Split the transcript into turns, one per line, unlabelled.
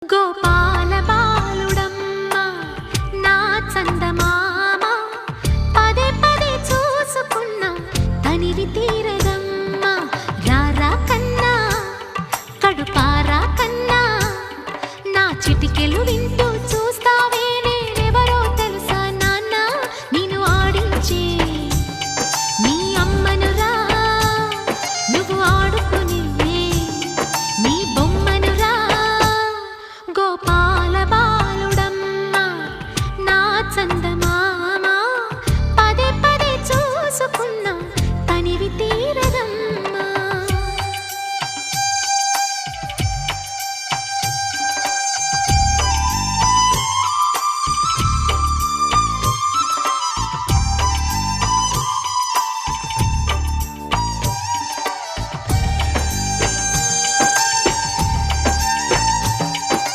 గోపాల బాలుడమ్మ నా చందమామ పదే పదే చూసుకున్న తనివి తీరదమ్మ రారా కన్నా కడుపారా కన్నా నా చిటికెలు వింటూ